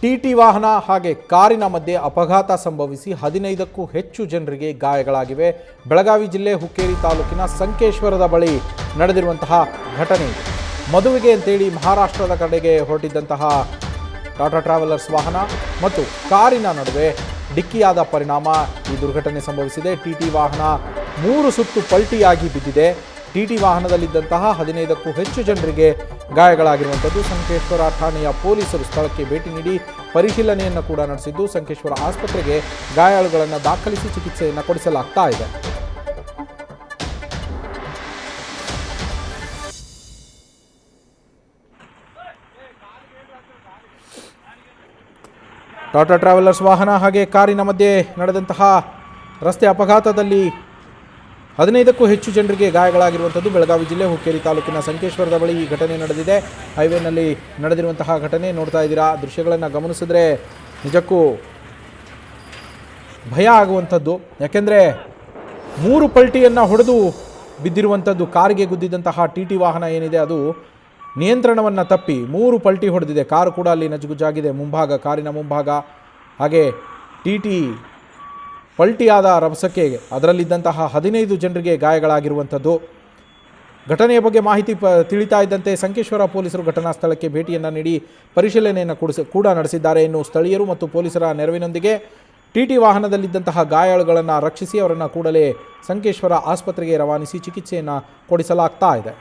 TT ವಾಹನ ಹಾಗೆ ಕಾರಿನ ಮಧ್ಯೆ ಅಪಘಾತ ಸಂಭವಿಸಿ 15ಕ್ಕೂ ಹೆಚ್ಚು ಜನರಿಗೆ ಗಾಯಗಳಾಗಿವೆ. ಬೆಳಗಾವಿ ಜಿಲ್ಲೆ ಹುಕ್ಕೇರಿ ತಾಲೂಕಿನ ಸಂಕೇಶ್ವರದ ಬಳಿ ನಡೆದಿರುವಂತಹ ಘಟನೆ. ಮದುವೆಗೆ ಅಂತೇಳಿ ಮಹಾರಾಷ್ಟ್ರದ ಕಡೆಗೆ ಹೊರಟಿದ್ದಂತಹ ಟಾಟಾ ಟ್ರಾವೆಲರ್ಸ್ ವಾಹನ ಮತ್ತು ಕಾರಿನ ನಡುವೆ ಡಿಕ್ಕಿಯಾದ ಪರಿಣಾಮ ಈ ದುರ್ಘಟನೆ ಸಂಭವಿಸಿದೆ. ಟಿಟಿ ವಾಹನ 3 ಸುತ್ತು ಪಲ್ಟಿಯಾಗಿ ಬಿದ್ದಿದೆ. ಟಿಟಿ ವಾಹನದಲ್ಲಿದ್ದಂತಹ 15ಕ್ಕೂ ಹೆಚ್ಚು ಜನರಿಗೆ ಗಾಯಗಳಾಗಿರುವಂಥದ್ದು. ಸಂಕೇಶ್ವರ ಠಾಣೆಯ ಪೊಲೀಸರು ಸ್ಥಳಕ್ಕೆ ಭೇಟಿ ನೀಡಿ ಪರಿಶೀಲನೆಯನ್ನು ಕೂಡ ನಡೆಸಿದ್ದು, ಸಂಕೇಶ್ವರ ಆಸ್ಪತ್ರೆಗೆ ಗಾಯಾಳುಗಳನ್ನು ದಾಖಲಿಸಿ ಚಿಕಿತ್ಸೆಯನ್ನು ಕೊಡಿಸಲಾಗ್ತಾ ಇದೆ. ಟಾಟಾ ಟ್ರಾವೆಲರ್ಸ್ ವಾಹನ ಹಾಗೆ ಕಾರಿನ ಮಧ್ಯೆ ನಡೆದಂತಹ ರಸ್ತೆ ಅಪಘಾತದಲ್ಲಿ 15ಕ್ಕೂ ಹೆಚ್ಚು ಜನರಿಗೆ ಗಾಯಗಳಾಗಿರುವಂಥದ್ದು. ಬೆಳಗಾವಿ ಜಿಲ್ಲೆ ಹುಕ್ಕೇರಿ ತಾಲೂಕಿನ ಸಂಕೇಶ್ವರದ ಬಳಿ ಈ ಘಟನೆ ನಡೆದಿದೆ. ಹೈವೇನಲ್ಲಿ ನಡೆದಿರುವಂತಹ ಘಟನೆ ನೋಡ್ತಾ ಇದ್ದೀರಾ. ದೃಶ್ಯಗಳನ್ನು ಗಮನಿಸಿದ್ರೆ ನಿಜಕ್ಕೂ ಭಯ ಆಗುವಂಥದ್ದು. ಯಾಕೆಂದರೆ 3 ಪಲ್ಟಿಯನ್ನು ಹೊಡೆದು ಬಿದ್ದಿರುವಂಥದ್ದು. ಕಾರಿಗೆ ಗುದ್ದಿದಂತಹ ಟಿಟಿ ವಾಹನ ಏನಿದೆ ಅದು ನಿಯಂತ್ರಣವನ್ನು ತಪ್ಪಿ 3 ಪಲ್ಟಿ ಹೊಡೆದಿದೆ. ಕಾರು ಕೂಡ ಅಲ್ಲಿ ನಜುಗುಜಾಗಿದೆ. ಕಾರಿನ ಮುಂಭಾಗ ಹಾಗೆ ಟಿಟಿ ಪಲ್ಟಿಯಾದ ರಭಸಕ್ಕೆ ಅದರಲ್ಲಿದ್ದಂತಹ 15 ಜನರಿಗೆ ಗಾಯಗಳಾಗಿರುವಂಥದ್ದು. ಘಟನೆಯ ಬಗ್ಗೆ ಮಾಹಿತಿ ತಿಳಿತಾ ಇದ್ದಂತೆ ಸಂಕೇಶ್ವರ ಪೊಲೀಸರು ಘಟನಾ ಸ್ಥಳಕ್ಕೆ ಭೇಟಿಯನ್ನು ನೀಡಿ ಪರಿಶೀಲನೆಯನ್ನು ಕೂಡ ನಡೆಸಿದ್ದಾರೆ. ಇನ್ನು ಸ್ಥಳೀಯರು ಮತ್ತು ಪೊಲೀಸರ ನೆರವಿನೊಂದಿಗೆ ಟಿಟಿ ವಾಹನದಲ್ಲಿದ್ದಂತಹ ಗಾಯಾಳುಗಳನ್ನು ರಕ್ಷಿಸಿ ಅವರನ್ನು ಕೂಡಲೇ ಸಂಕೇಶ್ವರ ಆಸ್ಪತ್ರೆಗೆ ರವಾನಿಸಿ ಚಿಕಿತ್ಸೆಯನ್ನು ಕೊಡಿಸಲಾಗ್ತಾ ಇದೆ.